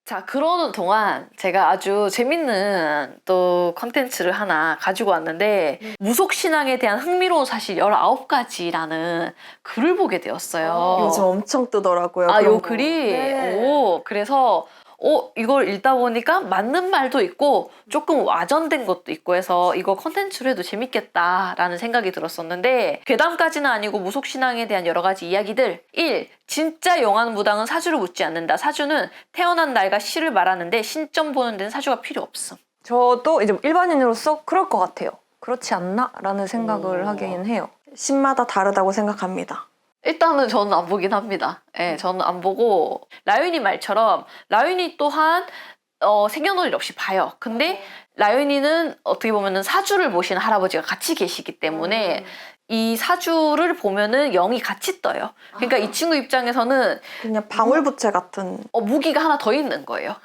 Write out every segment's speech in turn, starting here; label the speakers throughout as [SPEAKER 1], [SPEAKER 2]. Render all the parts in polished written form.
[SPEAKER 1] 자, 그러는 동안 제가 아주 재밌는 또 컨텐츠를 하나 가지고 왔는데 무속신앙에 대한 흥미로운 사실 19가지라는 글을 보게 되었어요.
[SPEAKER 2] 요즘 엄청 뜨더라고요.
[SPEAKER 1] 아,
[SPEAKER 2] 그런
[SPEAKER 1] 요
[SPEAKER 2] 거.
[SPEAKER 1] 글이?
[SPEAKER 2] 네.
[SPEAKER 1] 오, 그래서 이걸 읽다 보니까 맞는 말도 있고 조금 와전된 것도 있고 해서 이거 컨텐츠로 해도 재밌겠다라는 생각이 들었었는데 괴담까지는 아니고 무속신앙에 대한 여러 가지 이야기들. 1. 진짜 용안무당은 사주를 묻지 않는다. 사주는 태어난 날과 시를 말하는데 신점 보는 데는 사주가 필요 없음.
[SPEAKER 2] 저도 이제 일반인으로서 그럴 것 같아요. 그렇지 않나? 라는 생각을 하긴 해요. 신마다 다르다고 생각합니다.
[SPEAKER 1] 일단은 저는 안 보긴 합니다. 예, 저는 안 보고 라윤이 말처럼 라윤이 또한 생년월일 없이 봐요. 근데 라윤이는 어떻게 보면은 사주를 보시는 할아버지가 같이 계시기 때문에 이 사주를 보면은 영이 같이 떠요. 그러니까 이 친구 입장에서는
[SPEAKER 2] 그냥 방울부채 같은.
[SPEAKER 1] 무기가 하나 더 있는 거예요.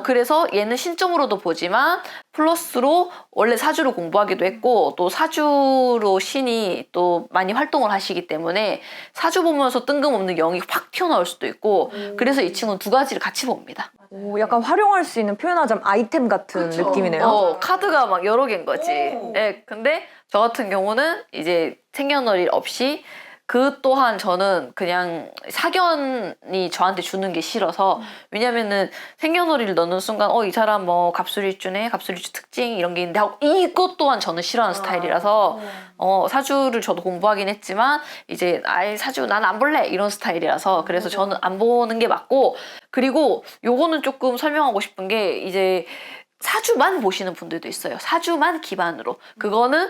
[SPEAKER 1] 그래서 얘는 신점으로도 보지만 플러스로 원래 사주를 공부하기도 했고 또 사주로 신이 또 많이 활동을 하시기 때문에 사주 보면서 뜬금없는 영이 확 튀어나올 수도 있고 그래서 이 친구는 두 가지를 같이 봅니다.
[SPEAKER 2] 오, 약간 활용할 수 있는 표현하자면 아이템 같은 느낌이네요.
[SPEAKER 1] 카드가 막 여러 개인 거지. 네, 근데 저 같은 경우는 이제 생년월일 없이 그 또한 저는 그냥 사견이 저한테 주는 게 싫어서 왜냐면은 생년월일 넣는 순간 이 사람 뭐 갑술일주네 갑술일주 특징 이런 게 있는데 하고 이것 또한 저는 싫어하는 스타일이라서 사주를 저도 공부하긴 했지만 이제 아예 사주 난 안 볼래 이런 스타일이라서 그래서 저는 안 보는 게 맞고 그리고 요거는 조금 설명하고 싶은 게 이제 사주만 보시는 분들도 있어요. 사주만 기반으로 그거는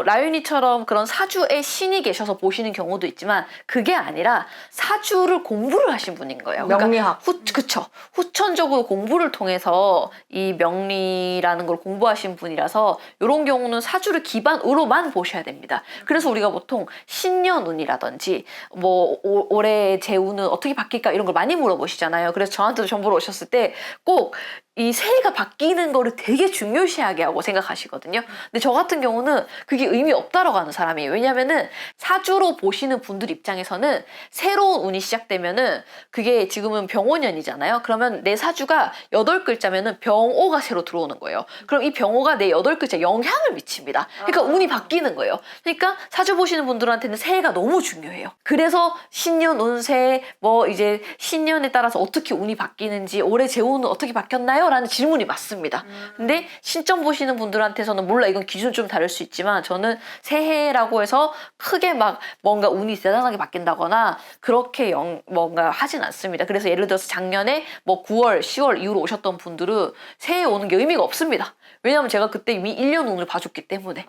[SPEAKER 1] 라윤이처럼 그런 사주에 신이 계셔서 보시는 경우도 있지만 그게 아니라 사주를 공부를 하신 분인 거예요.
[SPEAKER 2] 명리학.
[SPEAKER 1] 그쵸. 후천적으로 공부를 통해서 이 명리라는 걸 공부하신 분이라서 이런 경우는 사주를 기반으로만 보셔야 됩니다. 그래서 우리가 보통 신년운이라든지 뭐 올해 제 운은 어떻게 바뀔까 이런 걸 많이 물어보시잖아요. 그래서 저한테도 정보를 오셨을 때 꼭 이 새해가 바뀌는 거를 되게 중요시하게 하고 생각하시거든요. 근데 저 같은 경우는 그게 의미 없다라고 하는 사람이에요. 왜냐면은 사주로 보시는 분들 입장에서는 새로운 운이 시작되면은 그게 지금은 병오년이잖아요. 그러면 내 사주가 8글자면은 병오가 새로 들어오는 거예요. 그럼 이 병오가 내 8글자 영향을 미칩니다. 그러니까 운이 바뀌는 거예요. 그러니까 사주 보시는 분들한테는 새해가 너무 중요해요. 그래서 신년 운세 뭐 이제 신년에 따라서 어떻게 운이 바뀌는지 올해 제 운은 어떻게 바뀌었나요? 라는 질문이 맞습니다. 근데 신점 보시는 분들한테서는 몰라 이건 기준 좀 다를 수 있지만 저는 새해라고 해서 크게 막 뭔가 운이 대단하게 바뀐다거나 그렇게 뭔가 하진 않습니다. 그래서 예를 들어서 작년에 뭐 9월, 10월 이후로 오셨던 분들은 새해 오는 게 의미가 없습니다. 왜냐면 제가 그때 이미 1년 운을 봐줬기 때문에.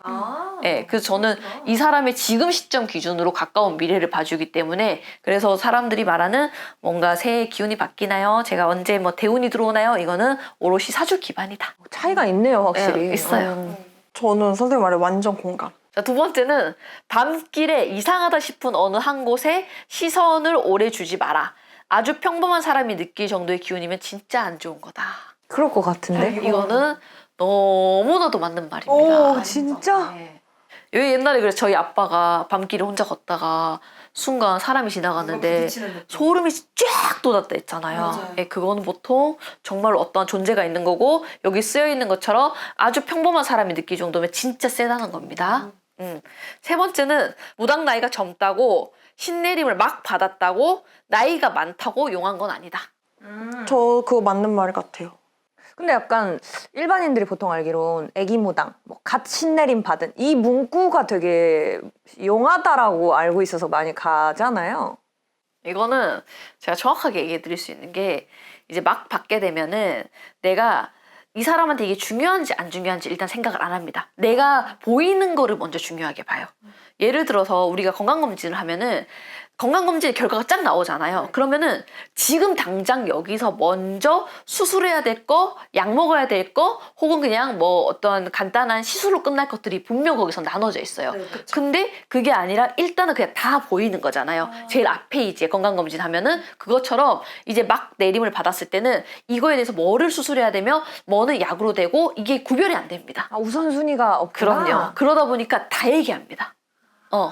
[SPEAKER 1] 네, 그래서 저는 이 사람의 지금 시점 기준으로 가까운 미래를 봐주기 때문에 그래서 사람들이 말하는 뭔가 새해 기운이 바뀌나요? 제가 언제 뭐 대운이 들어오나요? 이거는 오롯이 사주 기반이다.
[SPEAKER 2] 차이가 있네요, 확실히.
[SPEAKER 1] 네, 있어요.
[SPEAKER 2] 저는 선생님 말에 완전 공감.
[SPEAKER 1] 자, 두 번째는 밤길에 이상하다 싶은 어느 한 곳에 시선을 오래 주지 마라. 아주 평범한 사람이 느낄 정도의 기운이면 진짜 안 좋은 거다.
[SPEAKER 2] 그럴 것 같은데?
[SPEAKER 1] 이거는 너무나도 맞는 말입니다.
[SPEAKER 2] 오, 진짜?
[SPEAKER 1] 네. 여기 옛날에 그래서 저희 아빠가 밤길에 혼자 걷다가 순간 사람이 지나갔는데 소름이 쫙 돋았다 했잖아요. 예, 그거는 보통 정말 어떠한 존재가 있는 거고 여기 쓰여 있는 것처럼 아주 평범한 사람이 느낄 정도면 진짜 세다는 겁니다. 세 번째는 무당 나이가 젊다고 신내림을 막 받았다고 나이가 많다고 용한 건 아니다.
[SPEAKER 2] 저 그거 맞는 말 같아요. 근데 약간 일반인들이 보통 알기론 애기무당, 뭐 갓 신내림 받은 이 문구가 되게 용하다라고 알고 있어서 많이 가잖아요.
[SPEAKER 1] 이거는 제가 정확하게 얘기해 드릴 수 있는 게 이제 막 받게 되면은 내가 이 사람한테 이게 중요한지 안 중요한지 일단 생각을 안 합니다. 내가 보이는 거를 먼저 중요하게 봐요. 예를 들어서 우리가 건강검진을 하면은 건강검진 결과가 쫙 나오잖아요. 그러면은 지금 당장 여기서 먼저 수술해야 될 거, 약 먹어야 될 거, 혹은 그냥 뭐 어떤 간단한 시술로 끝날 것들이 분명 거기서 나눠져 있어요. 근데 그게 아니라 일단은 그냥 다 보이는 거잖아요. 제일 앞에 이제 건강검진 하면은 그것처럼 이제 막 내림을 받았을 때는 이거에 대해서 뭐를 수술해야 되며 뭐는 약으로 되고 이게 구별이 안 됩니다.
[SPEAKER 2] 아, 우선순위가 없구나.
[SPEAKER 1] 그럼요. 그러다 보니까 다 얘기합니다.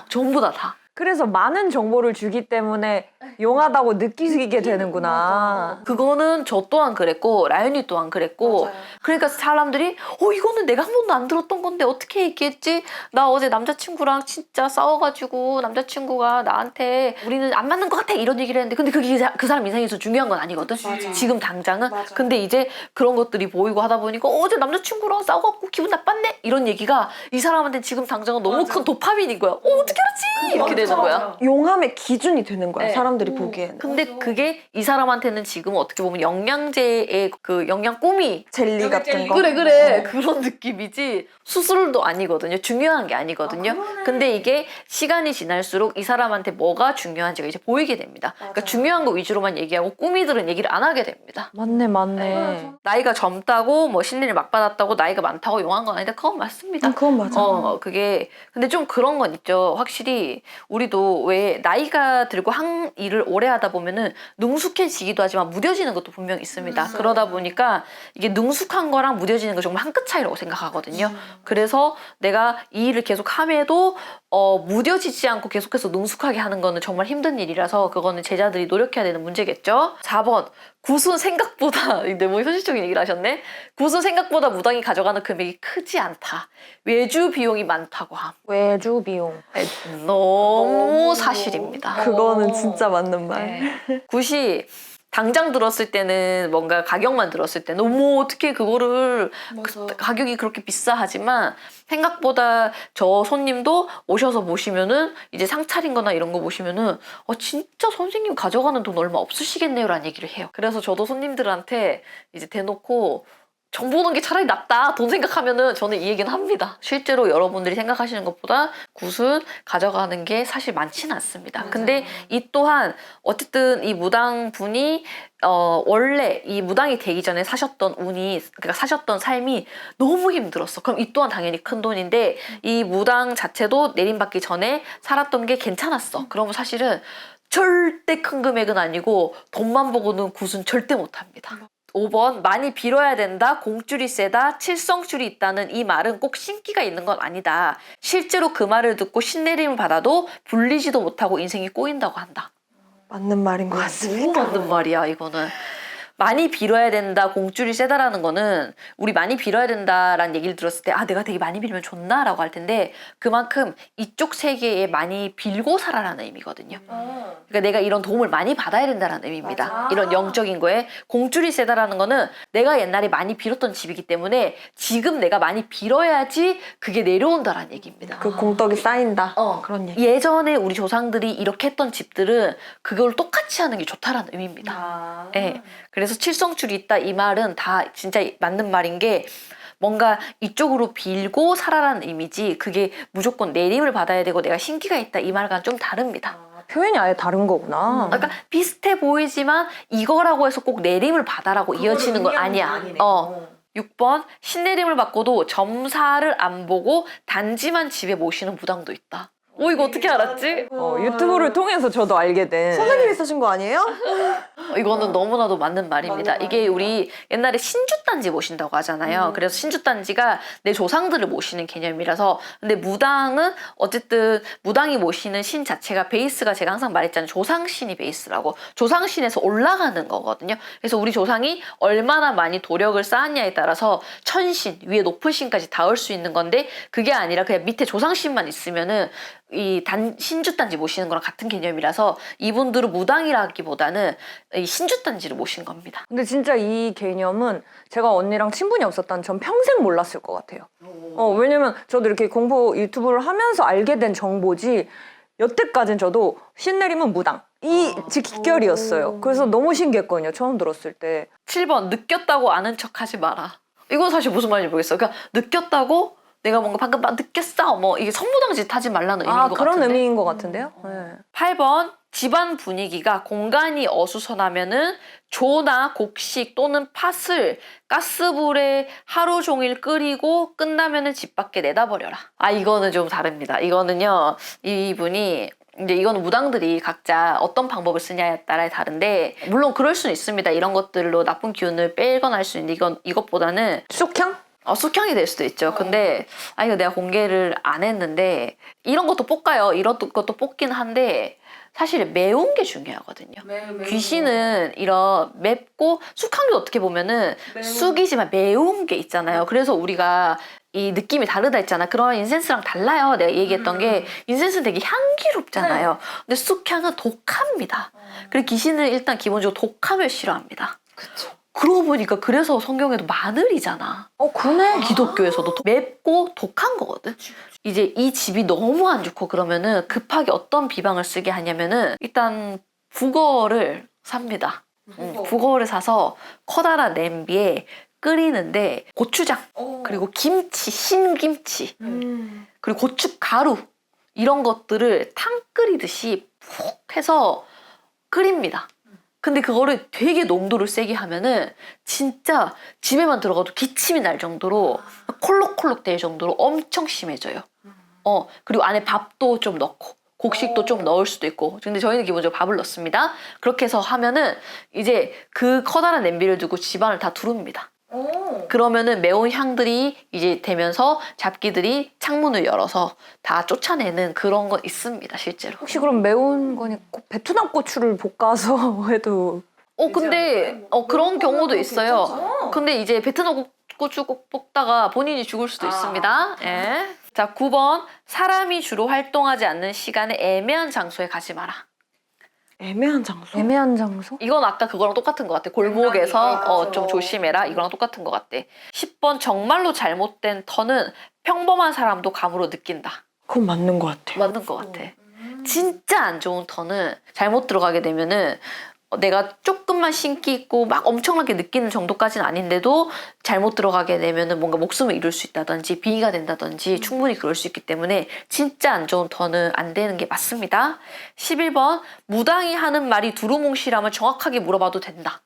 [SPEAKER 1] 전부 다.
[SPEAKER 2] 그래서 많은 정보를 주기 때문에 용하다고 느끼게 되는구나.
[SPEAKER 1] 그거는 저 또한 그랬고 라연이 또한 그랬고
[SPEAKER 3] 맞아요.
[SPEAKER 1] 그러니까 사람들이 이거는 내가 한 번도 안 들었던 건데 어떻게 얘기했지? 나 어제 남자친구랑 진짜 싸워가지고 남자친구가 나한테 우리는 안 맞는 것 같아 이런 얘기를 했는데 근데 그게 그 사람 인생에서 중요한 건 아니거든.
[SPEAKER 3] 맞아.
[SPEAKER 1] 지금 당장은.
[SPEAKER 3] 맞아.
[SPEAKER 1] 근데 이제 그런 것들이 보이고 하다 보니까 어제 남자친구랑 싸워갖고 기분 나빴네 이런 얘기가 이 사람한테 지금 당장은 너무
[SPEAKER 3] 맞아.
[SPEAKER 1] 큰 도파민인 거야. 어떻게 알았지? 이렇게 되는 거야.
[SPEAKER 2] 용함의 기준이 되는 거야,
[SPEAKER 1] 네.
[SPEAKER 2] 사람들이 보기에는.
[SPEAKER 1] 근데 그게 이 사람한테는 지금 어떻게 보면 영양제의 그 영양 꾸미
[SPEAKER 2] 젤리
[SPEAKER 3] 여기
[SPEAKER 2] 같은
[SPEAKER 3] 젤리.
[SPEAKER 2] 거.
[SPEAKER 1] 그래 그런 느낌이지 수술도 아니거든요. 중요한 게 아니거든요.
[SPEAKER 3] 그러네.
[SPEAKER 1] 근데 이게 시간이 지날수록 이 사람한테 뭐가 중요한지가 이제 보이게 됩니다. 그러니까
[SPEAKER 3] 맞아요.
[SPEAKER 1] 중요한 거 위주로만 얘기하고 꾸미들은 얘기를 안 하게 됩니다.
[SPEAKER 2] 맞네, 맞네.
[SPEAKER 1] 나이가 젊다고 뭐 신뢰를 막 받았다고 나이가 많다고 용한 건 아닌데 그건 맞습니다.
[SPEAKER 2] 그건 맞아.
[SPEAKER 1] 그게 근데 좀 그런 건 있죠. 확실히 우리도 왜 나이가 들고 한 일을 오래 하다 보면은 능숙해지기도 하지만 무뎌지는 것도 분명 있습니다. 그러다 보니까 이게 능숙한 거랑 무뎌지는 거 정말 한 끗 차이라고 생각하거든요. 그래서 내가 이 일을 계속 함에도 무뎌지지 않고 계속해서 능숙하게 하는 거는 정말 힘든 일이라서 그거는 제자들이 노력해야 되는 문제겠죠. 4번 굿은 생각보다 근데 뭐 현실적인 얘기를 하셨네. 굿은 생각보다 무당이 가져가는 금액이 크지 않다. 외주 비용이 많다고 함.
[SPEAKER 2] 외주 비용.
[SPEAKER 1] 너무 사실입니다.
[SPEAKER 2] 그거는 진짜 맞는 말.
[SPEAKER 1] 네. 굿이 당장 들었을 때는 뭔가 가격만 들었을 때는 어머 어떻게 그거를
[SPEAKER 3] 맞아.
[SPEAKER 1] 가격이 그렇게 비싸하지만 생각보다 저 손님도 오셔서 보시면은 이제 상차린 거나 이런 거 보시면은 진짜 선생님 가져가는 돈 얼마 없으시겠네요 라는 얘기를 해요. 그래서 저도 손님들한테 이제 대놓고 정 보는 게 차라리 낫다 돈 생각하면은 저는 이 얘기는 합니다. 실제로 여러분들이 생각하시는 것보다 굿은 가져가는 게 사실 많지는 않습니다.
[SPEAKER 3] 맞아요.
[SPEAKER 1] 근데 이 또한 어쨌든 이 무당 분이 원래 이 무당이 되기 전에 사셨던 운이 그러니까 사셨던 삶이 너무 힘들었어. 그럼 이 또한 당연히 큰 돈인데 이 무당 자체도 내림받기 전에 살았던 게 괜찮았어. 그러면 사실은 절대 큰 금액은 아니고 돈만 보고는 굿은 절대 못합니다. 5번 많이 빌어야 된다, 공줄이 세다, 칠성줄이 있다는 이 말은 꼭 신기가 있는 건 아니다. 실제로 그 말을 듣고 신내림을 받아도 불리지도 못하고 인생이 꼬인다고 한다.
[SPEAKER 2] 맞는 말인 것
[SPEAKER 1] 너무
[SPEAKER 2] 같습니다.
[SPEAKER 1] 맞는 말이야 이거는. 많이 빌어야 된다, 공줄이 세다라는 거는 우리 많이 빌어야 된다라는 얘기를 들었을 때 내가 되게 많이 빌면 좋나? 라고 할 텐데 그만큼 이쪽 세계에 많이 빌고 살아라는 의미거든요. 그러니까 내가 이런 도움을 많이 받아야 된다는 의미입니다.
[SPEAKER 3] 맞아.
[SPEAKER 1] 이런 영적인 거에 공줄이 세다라는 거는 내가 옛날에 많이 빌었던 집이기 때문에 지금 내가 많이 빌어야지 그게 내려온다라는 얘기입니다.
[SPEAKER 2] 그 공덕이 쌓인다. 그런 얘기.
[SPEAKER 1] 예전에 우리 조상들이 이렇게 했던 집들은 그걸 똑같이 하는 게 좋다라는 의미입니다. 네. 그래서 칠성줄이 있다 이 말은 다 진짜 맞는 말인 게 뭔가 이쪽으로 빌고 살아라는 의미지 그게 무조건 내림을 받아야 되고 내가 신기가 있다 이 말과는 좀 다릅니다.
[SPEAKER 2] 표현이 아예 다른 거구나.
[SPEAKER 1] 그러니까 비슷해 보이지만 이거라고 해서 꼭 내림을 받아라고 이어지는 건 아니야. 6번 신내림을 받고도 점사를 안 보고 단지만 집에 모시는 무당도 있다. 이거 어떻게 알았지?
[SPEAKER 2] 유튜브를 통해서 저도 알게 된.
[SPEAKER 3] 선생님이 쓰신 거 아니에요?
[SPEAKER 1] 이거는 너무나도 맞는 말입니다.
[SPEAKER 3] 맞는
[SPEAKER 1] 이게
[SPEAKER 3] 말이에요.
[SPEAKER 1] 우리 옛날에 신주단지 모신다고 하잖아요. 그래서 신주단지가 내 조상들을 모시는 개념이라서 근데 무당은 어쨌든 무당이 모시는 신 자체가 베이스가 제가 항상 말했잖아요. 조상신이 베이스라고. 조상신에서 올라가는 거거든요. 그래서 우리 조상이 얼마나 많이 도력을 쌓았냐에 따라서 천신, 위에 높은 신까지 닿을 수 있는 건데 그게 아니라 그냥 밑에 조상신만 있으면은 이 신주단지 모시는 거랑 같은 개념이라서 이분들은 무당이라기보다는 이 신주단지를 모신 겁니다.
[SPEAKER 2] 근데 진짜 이 개념은 제가 언니랑 친분이 없었다면 전 평생 몰랐을 것 같아요. 왜냐면 저도 이렇게 공부 유튜브를 하면서 알게 된 정보지 여태까지는 저도 신내림은 무당 이 직결이었어요. 그래서 너무 신기했거든요. 처음 들었을 때.
[SPEAKER 1] 7번 느꼈다고 아는 척 하지 마라. 이건 사실 무슨 말인지 모르겠어요. 그러니까 느꼈다고 내가 뭔가 방금 막 느꼈어. 이게 선무당짓 하지 말라는 의미인 것
[SPEAKER 2] 그런
[SPEAKER 1] 같은데.
[SPEAKER 2] 의미인 것 같은데요? 네.
[SPEAKER 1] 8번 집안 분위기가 공간이 어수선하면은 조나 곡식 또는 팥을 가스불에 하루 종일 끓이고 끝나면은 집 밖에 내다버려라. 이거는 좀 다릅니다. 이거는요 이분이 이제 이거는 무당들이 각자 어떤 방법을 쓰냐에 따라 다른데 물론 그럴 수는 있습니다. 이런 것들로 나쁜 기운을 빼거나 할 수 있는데 이것보다는
[SPEAKER 2] 쑥향?
[SPEAKER 1] 숙향이 될 수도 있죠. 근데 이거 내가 공개를 안 했는데 이런 것도 볶아요. 이런 것도 볶긴 한데 사실 매운 게 중요하거든요. 귀신은 이런 맵고 숙향도 어떻게 보면은 쑥이지만 매운 게 있잖아요. 그래서 우리가 이 느낌이 다르다 했잖아. 그런 인센스랑 달라요. 내가 얘기했던 게 인센스는 되게 향기롭잖아요. 근데 쑥향은 독합니다. 그리고 귀신은 일단 기본적으로 독함을 싫어합니다.
[SPEAKER 2] 그쵸.
[SPEAKER 1] 그러고 보니까 그래서 성경에도 마늘이잖아.
[SPEAKER 2] 그러네.
[SPEAKER 1] 기독교에서도 맵고 독한 거거든. 이제 이 집이 너무 안 좋고 그러면은 급하게 어떤 비방을 쓰게 하냐면은 일단 북어를 삽니다. 북어를 사서 커다란 냄비에 끓이는데 고추장 그리고 김치, 신김치 그리고 고춧가루 이런 것들을 탕 끓이듯이 푹 해서 끓입니다. 근데 그거를 되게 농도를 세게 하면은 진짜 집에만 들어가도 기침이 날 정도로 콜록콜록 될 정도로 엄청 심해져요. 그리고 안에 밥도 좀 넣고 곡식도 좀 넣을 수도 있고. 근데 저희는 기본적으로 밥을 넣습니다. 그렇게 해서 하면은 이제 그 커다란 냄비를 두고 집안을 다 두릅니다. 그러면은 매운 향들이 이제 되면서 잡기들이 창문을 열어서 다 쫓아내는 그런 건 있습니다, 실제로.
[SPEAKER 2] 혹시 그럼 매운 거니 베트남 고추를 볶아서 해도
[SPEAKER 1] 근데 그런 경우도 있어요. 근데 이제 베트남 고추 볶다가 본인이 죽을 수도 있습니다. 예. 자, 9번. 사람이 주로 활동하지 않는 시간에 애매한 장소에 가지 마라.
[SPEAKER 3] 애매한 장소?
[SPEAKER 2] 애매한 장소?
[SPEAKER 1] 이건 아까 그거랑 똑같은 것 같아. 골목에서 좀 조심해라. 이거랑 똑같은 것 같아. 10번. 정말로 잘못된 턴은 평범한 사람도 감으로 느낀다.
[SPEAKER 3] 그건 맞는 것 같아요.
[SPEAKER 1] 맞는 것 같아. 진짜 안 좋은 턴은 잘못 들어가게 되면은 내가 조금만 신기 있고 막 엄청나게 느끼는 정도까지는 아닌데도 잘못 들어가게 되면은 뭔가 목숨을 잃을 수 있다든지 빙의가 된다든지 충분히 그럴 수 있기 때문에 진짜 안 좋은 턴은 안 되는 게 맞습니다. 11번. 무당이 하는 말이 두루뭉실하면 정확하게 물어봐도 된다.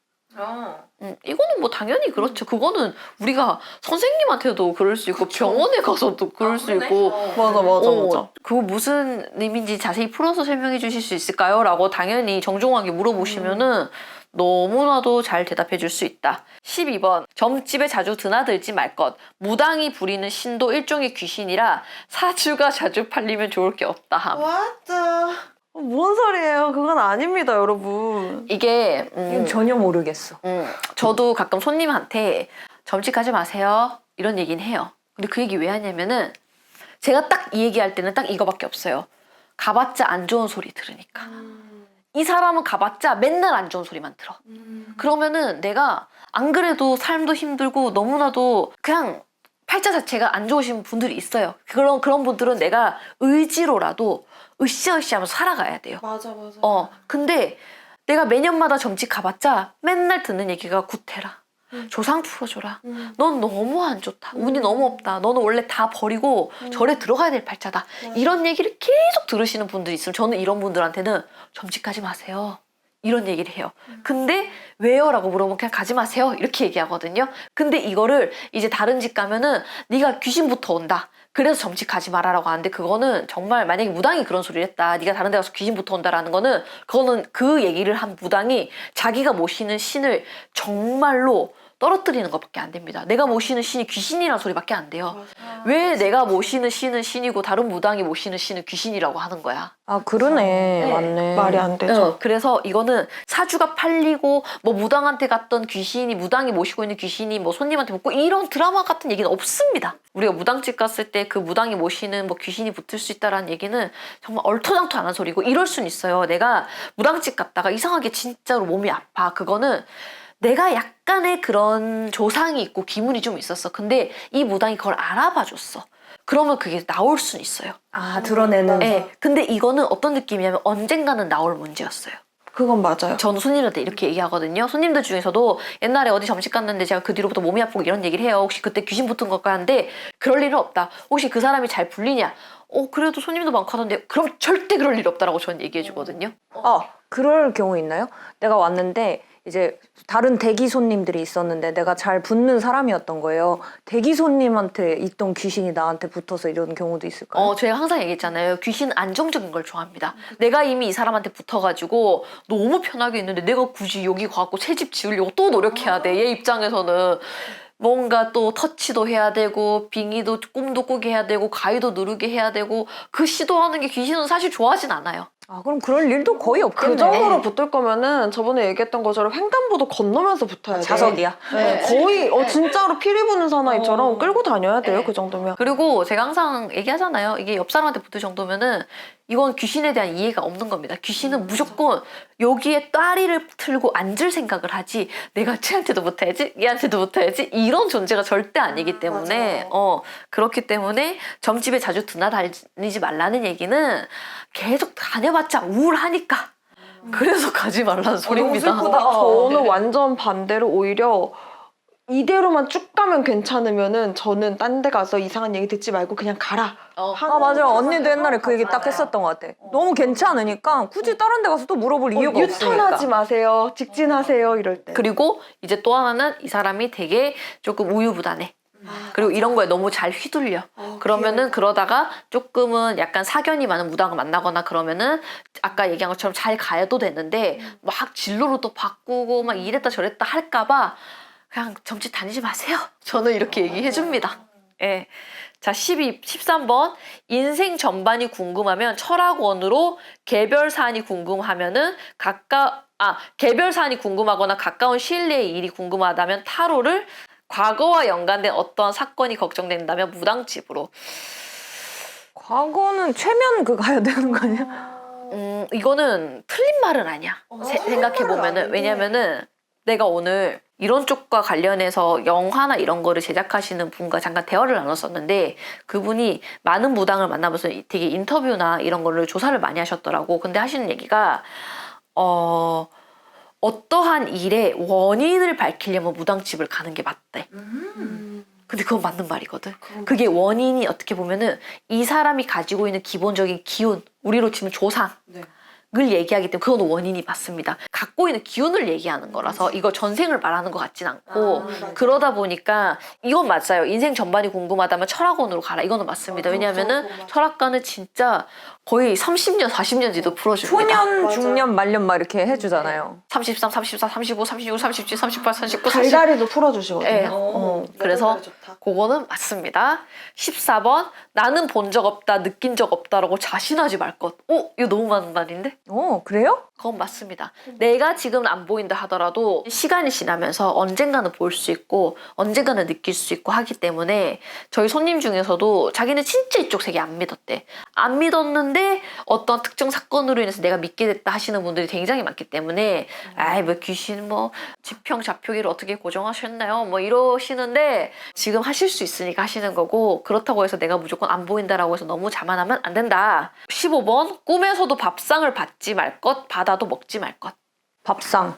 [SPEAKER 1] 이거는 뭐 당연히 그렇죠. 그거는 우리가 선생님한테도 그럴 수 있고 병원에 가서도 그럴 수 있고
[SPEAKER 3] 맞아.
[SPEAKER 1] 그거 무슨 의미인지 자세히 풀어서 설명해 주실 수 있을까요? 라고 당연히 정중하게 물어보시면은 너무나도 잘 대답해 줄 수 있다. 12번. 점집에 자주 드나들지 말 것. 무당이 부리는 신도 일종의 귀신이라 사주가 자주 팔리면 좋을 게 없다.
[SPEAKER 3] 맞아. 뭔 소리예요? 그건 아닙니다, 여러분.
[SPEAKER 1] 이게
[SPEAKER 2] 이건 전혀 모르겠어.
[SPEAKER 1] 저도 가끔 손님한테 점집 가지 마세요 이런 얘기는 해요. 근데 그 얘기 왜 하냐면은 제가 딱 이 얘기할 때는 딱 이거밖에 없어요. 가봤자 안 좋은 소리 들으니까. 이 사람은 가봤자 맨날 안 좋은 소리만 들어. 그러면은 내가 안 그래도 삶도 힘들고 너무나도 그냥 팔자 자체가 안 좋으신 분들이 있어요. 그런 분들은 내가 의지로라도 으쌰으쌰하면서 살아가야 돼요.
[SPEAKER 3] 맞아.
[SPEAKER 1] 근데 내가 매년마다 점집 가봤자 맨날 듣는 얘기가 구태라. 조상 풀어줘라. 넌 너무 안 좋다. 운이 너무 없다. 너는 원래 다 버리고 절에 들어가야 될 팔자다. 이런 얘기를 계속 들으시는 분들이 있으면 저는 이런 분들한테는 점집 가지 마세요. 이런 얘기를 해요. 근데 왜요? 라고 물어보면 그냥 가지 마세요. 이렇게 얘기하거든요. 근데 이거를 이제 다른 집 가면은 네가 귀신부터 온다. 그래서 점집 가지 마라라고 하는데 그거는 정말 만약에 무당이 그런 소리를 했다. 네가 다른 데 가서 귀신부터 온다라는 거는 그거는 그 얘기를 한 무당이 자기가 모시는 신을 정말로 떨어뜨리는 것밖에 안 됩니다. 내가 모시는 신이 귀신이라는 소리밖에 안 돼요. 왜 내가 모시는 신은 신이고 다른 무당이 모시는 신은 귀신이라고 하는 거야.
[SPEAKER 2] 그러네.
[SPEAKER 1] 네.
[SPEAKER 2] 맞네.
[SPEAKER 3] 말이 안 되죠.
[SPEAKER 1] 그래서 이거는 사주가 팔리고 뭐 무당한테 갔던 귀신이 무당이 모시고 있는 귀신이 뭐 손님한테 묻고 이런 드라마 같은 얘기는 없습니다. 우리가 무당집 갔을 때 그 무당이 모시는 뭐 귀신이 붙을 수 있다라는 얘기는 정말 얼토당토 안 한 소리고 이럴 순 있어요. 내가 무당집 갔다가 이상하게 진짜로 몸이 아파. 그거는 내가 약간의 그런 조상이 있고 기문이 좀 있었어. 근데 이 무당이 그걸 알아봐 줬어. 그러면 그게 나올 수는 있어요.
[SPEAKER 2] 드러내는.
[SPEAKER 1] 네, 근데 이거는 어떤 느낌이냐면 언젠가는 나올 문제였어요.
[SPEAKER 3] 그건 맞아요.
[SPEAKER 1] 저는 손님들한테 이렇게 얘기하거든요. 손님들 중에서도 옛날에 어디 점집 갔는데 제가 그 뒤로부터 몸이 아프고 이런 얘기를 해요. 혹시 그때 귀신 붙은 걸까 하는데 그럴 일은 없다. 혹시 그 사람이 잘 불리냐? 그래도 손님도 많고 하던데 그럼 절대 그럴 일 없다라고 저는 얘기해 주거든요.
[SPEAKER 2] 그럴 경우 있나요? 내가 왔는데 이제 다른 대기 손님들이 있었는데 내가 잘 붙는 사람이었던 거예요. 대기 손님한테 있던 귀신이 나한테 붙어서 이런 경우도 있을까요?
[SPEAKER 1] 제가 항상 얘기했잖아요. 귀신은 안정적인 걸 좋아합니다. 내가 이미 이 사람한테 붙어가지고 너무 편하게 있는데 내가 굳이 여기 가고 새 집 지으려고 또 노력해야 돼. 얘 입장에서는. 뭔가 또 터치도 해야 되고 빙의도 꿈도 꾸게 해야 되고 가위도 누르게 해야 되고 그 시도하는 게 귀신은 사실 좋아하진 않아요.
[SPEAKER 2] 아 그럼 그럴 일도 거의
[SPEAKER 3] 그
[SPEAKER 2] 없겠네.
[SPEAKER 3] 정도로 붙을 거면은 저번에 얘기했던 것처럼 횡단보도 건너면서 붙어야 돼.
[SPEAKER 2] 자석이야.
[SPEAKER 3] 네, 거의 진짜로 피리 부는 사나이처럼 끌고 다녀야 돼요.
[SPEAKER 1] 네.
[SPEAKER 3] 그 정도면.
[SPEAKER 1] 그리고 제가 항상 얘기하잖아요. 이게 옆 사람한테 붙을 정도면은 이건 귀신에 대한 이해가 없는 겁니다. 귀신은 무조건 여기에 따리를 틀고 앉을 생각을 하지 내가 쟤한테도 붙어야지 얘한테도 붙어야지 이런 존재가 절대 아니기 때문에 그렇기 때문에 점집에 자주 드나다니지 말라는 얘기는 계속 다녀봤자 우울하니까 그래서 가지 말라는 소리입니다.
[SPEAKER 3] 저는 완전 반대로 오히려 이대로만 쭉 가면 괜찮으면은 저는 딴 데 가서 이상한 얘기 듣지 말고 그냥 가라.
[SPEAKER 2] 아 맞아. 언니도 옛날에 그 얘기 딱 했었던 것 같아. 너무 괜찮으니까 굳이 다른 데 가서 또 물어볼 이유가
[SPEAKER 3] 유턴하지
[SPEAKER 2] 없으니까.
[SPEAKER 3] 마세요. 직진하세요. 이럴 때.
[SPEAKER 1] 그리고 이제 또 하나는 이 사람이 되게 조금 우유부단해. 그리고 이런 거에 너무 잘 휘둘려. 그러면은 그러다가 조금은 약간 사견이 많은 무당을 만나거나 그러면은 아까 얘기한 것처럼 잘 가야도 되는데 막 진로로 또 바꾸고 막 이랬다 저랬다 할까봐 그냥 점집 다니지 마세요. 저는 이렇게 얘기해 줍니다. 예. 자, 13번. 인생 전반이 궁금하면 철학원으로 개별 사안이 궁금하면은 개별 사안이 궁금하거나 가까운 시일 내의 일이 궁금하다면 타로를 과거와 연관된 어떤 사건이 걱정된다면 무당집으로.
[SPEAKER 2] 과거는 최면 그 가야 되는 거 아니야?
[SPEAKER 1] 이거는 틀린 말은 아니야. 생각해보면은. 왜냐면은 내가 오늘 이런 쪽과 관련해서 영화나 이런 거를 제작하시는 분과 잠깐 대화를 나눴었는데 그분이 많은 무당을 만나면서 되게 인터뷰나 이런 거를 조사를 많이 하셨더라고. 근데 하시는 얘기가 어떠한 일의 원인을 밝히려면 무당집을 가는 게 맞대. 근데 그건 맞는 말이거든. 그게 원인이 어떻게 보면은 이 사람이 가지고 있는 기본적인 기운, 우리로 치면 조상. 을 얘기하기 때문에 그건 원인이 맞습니다. 갖고 있는 기운을 얘기하는 거라서 이거 전생을 말하는 것 같진 않고 그러다 보니까 이건 맞아요. 인생 전반이 궁금하다면 철학원으로 가라. 이거는 맞습니다. 왜냐하면은 철학가는 진짜 거의 30년, 40년 지도 풀어줍니다.
[SPEAKER 2] 초년, 중년, 말년 막 이렇게 해주잖아요.
[SPEAKER 1] 33, 34, 35, 36, 37, 38, 39, 40.
[SPEAKER 3] 달다리도 풀어주시거든요.
[SPEAKER 1] 네. 그래서 그거는 맞습니다. 14번. 나는 본 적 없다, 느낀 적 없다라고 자신하지 말 것. 이거 너무 맞는 말인데?
[SPEAKER 2] 그래요?
[SPEAKER 1] 그건 맞습니다. 내가 지금 안 보인다 하더라도 시간이 지나면서 언젠가는 볼 수 있고 언젠가는 느낄 수 있고 하기 때문에 저희 손님 중에서도 자기는 진짜 이쪽 세계 안 믿었대. 안 믿었는데 어떤 특정 사건으로 인해서 내가 믿게 됐다 하시는 분들이 굉장히 많기 때문에 아이 뭐 귀신 뭐 지평 좌표기를 어떻게 고정하셨나요? 뭐 이러시는데 지금 하실 수 있으니까 하시는 거고 그렇다고 해서 내가 무조건 안 보인다라고 해서 너무 자만하면 안 된다. 15번. 꿈에서도 밥상을 받지 말 것, 받아도 먹지 말 것.
[SPEAKER 2] 밥상.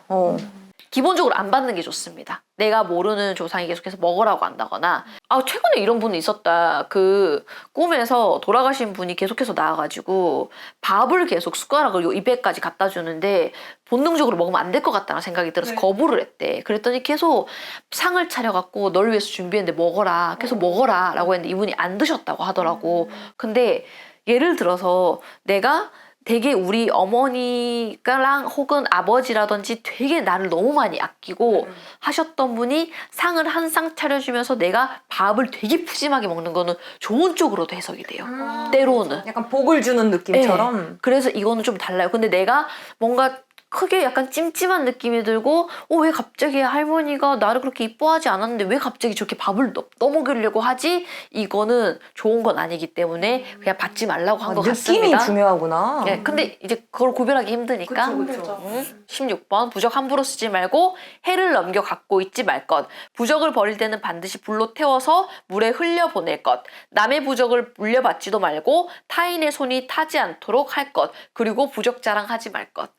[SPEAKER 1] 기본적으로 안 받는 게 좋습니다. 내가 모르는 조상이 계속해서 먹으라고 한다거나 최근에 이런 분이 있었다. 그 꿈에서 돌아가신 분이 계속해서 나와가지고 밥을 계속 숟가락을 입에까지 갖다 주는데 본능적으로 먹으면 안 될 것 같다는 생각이 들어서 거부를 했대. 그랬더니 계속 상을 차려갖고 널 위해서 준비했는데 먹어라. 계속 먹어라 라고 했는데 이분이 안 드셨다고 하더라고. 근데 예를 들어서 내가 되게 우리 어머니랑 혹은 아버지라든지 되게 나를 너무 많이 아끼고 하셨던 분이 상을 한 상 차려주면서 내가 밥을 되게 푸짐하게 먹는 거는 좋은 쪽으로도 해석이 돼요. 때로는.
[SPEAKER 2] 약간 복을 주는 느낌처럼.
[SPEAKER 1] 네. 그래서 이거는 좀 달라요. 근데 내가 뭔가 크게 약간 찜찜한 느낌이 들고 왜 갑자기 할머니가 나를 그렇게 이뻐하지 않았는데 왜 갑자기 저렇게 밥을 떠먹으려고 하지? 이거는 좋은 건 아니기 때문에 그냥 받지 말라고 한 것
[SPEAKER 2] 느낌이
[SPEAKER 1] 같습니다.
[SPEAKER 2] 중요하구나.
[SPEAKER 1] 네, 근데 이제 그걸 구별하기 힘드니까.
[SPEAKER 3] 그쵸.
[SPEAKER 1] 16번. 부적 함부로 쓰지 말고 해를 넘겨 갖고 있지 말 것. 부적을 버릴 때는 반드시 불로 태워서 물에 흘려보낼 것. 남의 부적을 물려받지도 말고 타인의 손이 타지 않도록 할 것. 그리고 부적 자랑하지 말 것.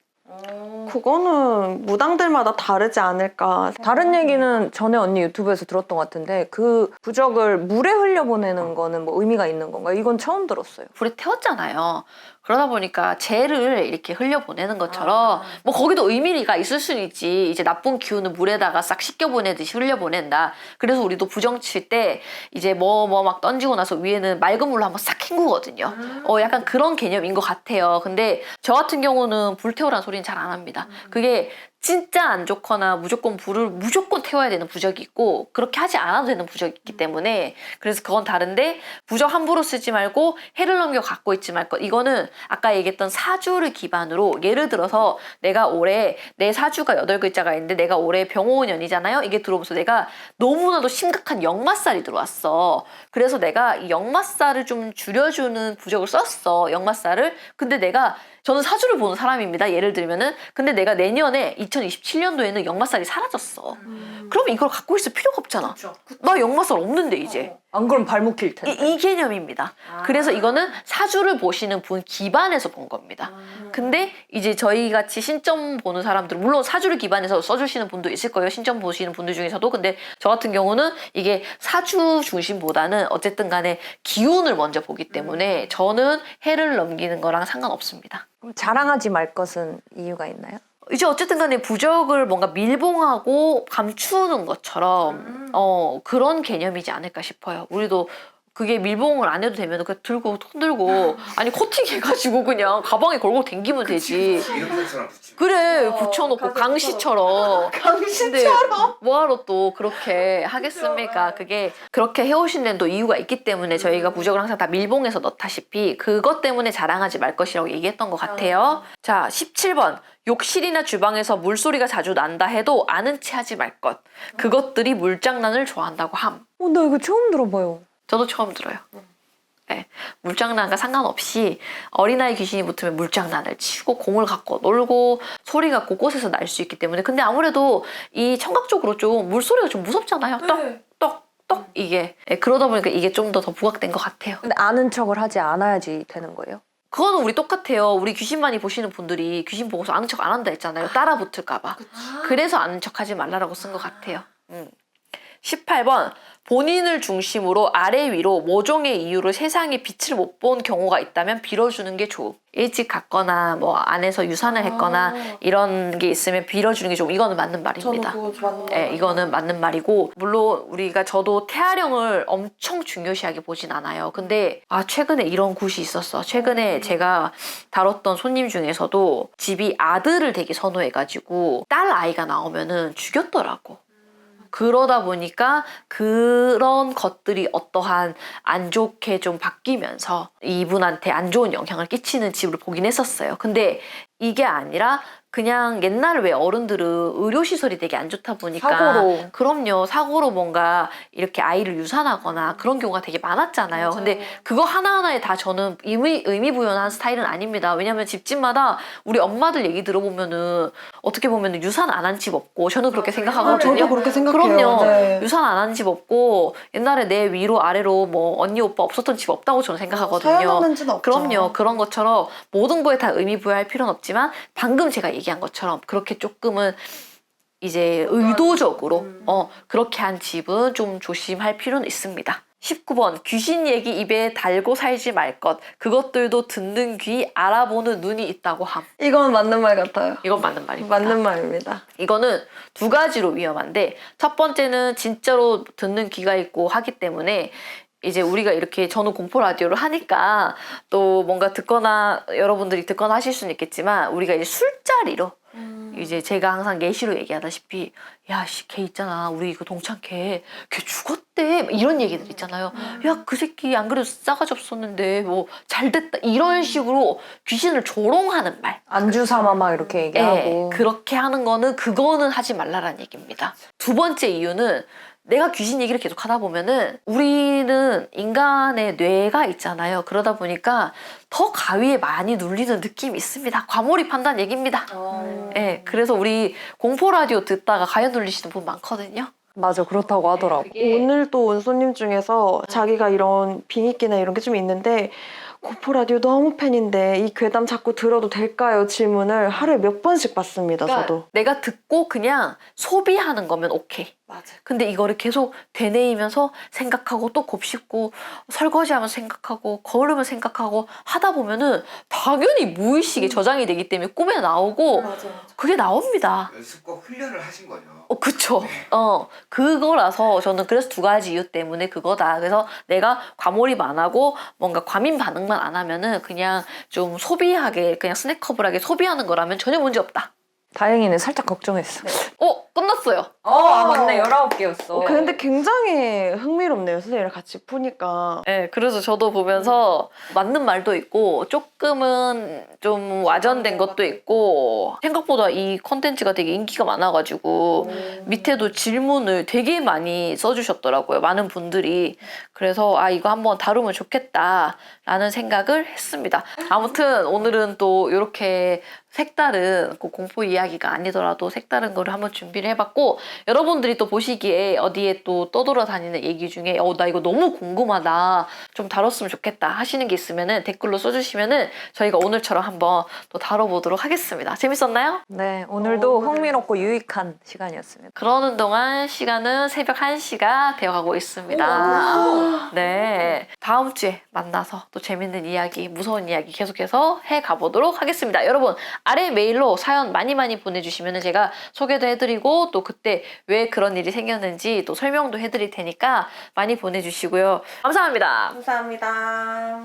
[SPEAKER 3] 그거는 무당들마다 다르지 않을까.
[SPEAKER 2] 다른 얘기는 전에 언니 유튜브에서 들었던 것 같은데 그 부적을 물에 흘려보내는 거는 뭐 의미가 있는 건가요? 이건 처음 들었어요.
[SPEAKER 1] 불에 태웠잖아요. 그러다 보니까 재를 이렇게 흘려보내는 것처럼 뭐 거기도 의미가 있을 수는 있지. 이제 나쁜 기운을 물에다가 싹 씻겨보내듯이 흘려보낸다. 그래서 우리도 부정 칠 때 이제 뭐 막 던지고 나서 위에는 맑은 물로 한번 싹 헹구거든요. 약간 그런 개념인 것 같아요. 근데 저 같은 경우는 불 태우라는 소리는 잘 안 합니다. 그게 진짜 안 좋거나 무조건 불을 무조건 태워야 되는 부적이 있고 그렇게 하지 않아도 되는 부적이 있기 때문에 그래서 그건 다른데 부적 함부로 쓰지 말고 해를 넘겨 갖고 있지 말 것. 이거는 아까 얘기했던 사주를 기반으로 예를 들어서 내가 올해 내 사주가 8글자가 있는데 내가 올해 병호년이잖아요. 이게 들어오면서 내가 너무나도 심각한 역마살이 들어왔어. 그래서 내가 이 역마살을 좀 줄여주는 부적을 썼어. 역마살을. 근데 저는 사주를 보는 사람입니다. 예를 들면은 근데 내가 내년에 2027년도에는 역마살이 사라졌어. 그럼 이걸 갖고 있을 필요가 없잖아. 나 역마살 없는데 이제.
[SPEAKER 2] 안 그러면 발목 길 텐데.
[SPEAKER 1] 이 개념입니다. 그래서 이거는 사주를 보시는 분 기반에서 본 겁니다. 근데 이제 저희 같이 신점 보는 사람들은 물론 사주를 기반해서 써주시는 분도 있을 거예요. 신점 보시는 분들 중에서도. 근데 저 같은 경우는 이게 사주 중심보다는 어쨌든 간에 기운을 먼저 보기 때문에 저는 해를 넘기는 거랑 상관없습니다.
[SPEAKER 2] 그럼 자랑하지 말 것은 이유가 있나요?
[SPEAKER 1] 이제 어쨌든 간에 부적을 뭔가 밀봉하고 감추는 것처럼 그런 개념이지 않을까 싶어요. 우리도 그게 밀봉을 안 해도 되면 그냥 들고 흔들고 아니 코팅해가지고 그냥 가방에 걸고 댕기면 되지.
[SPEAKER 4] 이름표처럼 붙이면.
[SPEAKER 1] 그래 붙여놓고 강시처럼.
[SPEAKER 3] 강시처럼.
[SPEAKER 1] 뭐하러 또 그렇게 하겠습니까? 그게 그렇게 해오신 데는 또 이유가 있기 때문에 저희가 부적을 항상 다 밀봉해서 넣다시피 그것 때문에 자랑하지 말 것이라고 얘기했던 것 같아요. 자 17번 욕실이나 주방에서 물소리가 자주 난다 해도 아는 체 하지 말 것. 그것들이 물장난을 좋아한다고 함.
[SPEAKER 2] 나 이거 처음 들어봐요.
[SPEAKER 1] 저도 처음 들어요. 네, 물장난과 상관없이 어린아이 귀신이 붙으면 물장난을 치고 공을 갖고 놀고 소리가 곳곳에서 날 수 있기 때문에 근데 아무래도 이 청각적으로 좀 물소리가 좀 무섭잖아요. 떡 이게 그러다 보니까 이게 좀 더 부각된 것 같아요.
[SPEAKER 2] 근데 아는 척을 하지 않아야지 되는 거예요?
[SPEAKER 1] 그거는 우리 똑같아요. 우리 귀신 많이 보시는 분들이 귀신 보고서 아는 척 안 한다 했잖아요. 따라 붙을까 봐. 그래서 아는 척 하지 말라라고 쓴 것 같아요. 18번 본인을 중심으로 아래 위로 모종의 이유로 세상에 빛을 못 본 경우가 있다면 빌어주는 게 좋음. 일찍 갔거나 뭐 안에서 유산을 했거나 이런 게 있으면 빌어주는 게 좋음. 이거는 맞는 말입니다.
[SPEAKER 3] 저는 그거 맞는
[SPEAKER 1] 네, 이거는 맞는 말이고 물론 저도 태아령을 엄청 중요시하게 보진 않아요. 근데 최근에 이런 굿이 있었어. 최근에 제가 다뤘던 손님 중에서도 집이 아들을 되게 선호해가지고 딸 아이가 나오면은 죽였더라고. 그러다 보니까 그런 것들이 어떠한 안 좋게 좀 바뀌면서 이분한테 안 좋은 영향을 끼치는 집을 보긴 했었어요. 근데 이게 아니라 그냥 옛날 왜 어른들은 의료시설이 되게 안 좋다 보니까
[SPEAKER 2] 사고로.
[SPEAKER 1] 그럼요. 사고로 뭔가 이렇게 아이를 유산하거나 그런 경우가 되게 많았잖아요. 근데 그거 하나하나에 다 저는 의미 부여하는 스타일은 아닙니다. 왜냐면 집집마다 우리 엄마들 얘기 들어보면은 어떻게 보면 유산 안 한 집 없고 저는 그렇게 생각하거든요.
[SPEAKER 3] 저도 그렇게 생각해요.
[SPEAKER 1] 그럼요.
[SPEAKER 3] 네.
[SPEAKER 1] 유산 안 한 집 없고 옛날에 내 위로 아래로 뭐 언니 오빠 없었던 집 없다고 저는 생각하거든요.
[SPEAKER 3] 사연없는지는 없죠.
[SPEAKER 1] 그럼요. 그런 것처럼 모든 거에 다 의미 부여할 필요는 없지만 방금 제가 얘기한 것처럼 그렇게 조금은 이제 의도적으로 그렇게 한 집은 좀 조심할 필요는 있습니다. 19번 귀신 얘기 입에 달고 살지 말 것. 그것들도 듣는 귀 알아보는 눈이 있다고 함.
[SPEAKER 3] 이건 맞는 말 같아요.
[SPEAKER 1] 이건 맞는 말입니다.
[SPEAKER 3] 맞는 말입니다.
[SPEAKER 1] 이거는 두 가지로 위험한데 첫 번째는 진짜로 듣는 귀가 있고 하기 때문에 이제 우리가 이렇게 저는 공포 라디오를 하니까 또 뭔가 듣거나 여러분들이 듣거나 하실 수는 있겠지만 우리가 이제 술자리로 이제 제가 항상 예시로 얘기하다시피 걔 있잖아 우리 그 동창 걔 죽었대 이런 얘기들 있잖아요. 야 그 새끼 안 그래도 싸가지 없었는데 뭐 잘됐다 이런 식으로 귀신을 조롱하는 말.
[SPEAKER 2] 안주삼아 막 이렇게 얘기하고.
[SPEAKER 1] 네, 그렇게 하는 그거는 하지 말라라는 얘기입니다. 두 번째 이유는 내가 귀신 얘기를 계속 하다 보면은 우리는 인간의 뇌가 있잖아요. 그러다 보니까 더 가위에 많이 눌리는 느낌이 있습니다. 과몰입한다는 얘기입니다. 네, 그래서 우리 공포 라디오 듣다가 가위 눌리시는 분 많거든요.
[SPEAKER 2] 맞아, 그렇다고 하더라고.
[SPEAKER 3] 오늘 또 온 손님 중에서 자기가 이런 빙의기나 이런 게 좀 있는데 공포 라디오 너무 팬인데 이 괴담 자꾸 들어도 될까요? 질문을 하루에 몇 번씩 받습니다. 저도.
[SPEAKER 1] 내가 듣고 그냥 소비하는 거면 오케이.
[SPEAKER 3] 맞아요.
[SPEAKER 1] 근데 이거를 계속 되뇌이면서 생각하고 또 곱씹고 설거지하면서 생각하고 거울을 생각하고 하다 보면은 당연히 무의식에 저장이 되기 때문에 꿈에 나오고 그게 나옵니다.
[SPEAKER 4] 연습과 훈련을 하신 거죠.
[SPEAKER 1] 그쵸. 그거라서 저는 그래서 두 가지 이유 때문에 그거다. 그래서 내가 과몰입 안 하고 뭔가 과민 반응만 안 하면은 그냥 좀 소비하게 그냥 스낵커블하게 소비하는 거라면 전혀 문제 없다.
[SPEAKER 2] 다행이네. 살짝 걱정했어.
[SPEAKER 1] 끝났어요.
[SPEAKER 2] 맞네. 19개였어.
[SPEAKER 3] 근데 굉장히 흥미롭네요. 선생님이랑 같이 푸니까.
[SPEAKER 1] 네, 그래서 저도 보면서 맞는 말도 있고 조금은 좀 와전된 것도 있고 생각보다 이 컨텐츠가 되게 인기가 많아가지고 밑에도 질문을 되게 많이 써주셨더라고요. 많은 분들이. 그래서 이거 한번 다루면 좋겠다라는 생각을 했습니다. 아무튼 오늘은 또 이렇게 색다른 공포 이야기가 아니더라도 색다른 거를 한번 준비를 해봤고 여러분들이 또 보시기에 어디에 또 떠돌아다니는 얘기 중에 나 이거 너무 궁금하다 좀 다뤘으면 좋겠다 하시는 게 있으면은 댓글로 써주시면은 저희가 오늘처럼 한번 또 다뤄보도록 하겠습니다. 재밌었나요?
[SPEAKER 2] 네, 오늘도 흥미롭고 유익한 시간이었습니다.
[SPEAKER 1] 그러는 동안 시간은 새벽 1시가 되어가고 있습니다. 네. 다음 주에 만나서 또 재밌는 이야기, 무서운 이야기 계속해서 해가보도록 하겠습니다. 여러분, 아래 메일로 사연 많이 보내주시면 제가 소개도 해드리고 또 그때 왜 그런 일이 생겼는지 또 설명도 해드릴 테니까 많이 보내주시고요. 감사합니다.
[SPEAKER 3] 감사합니다.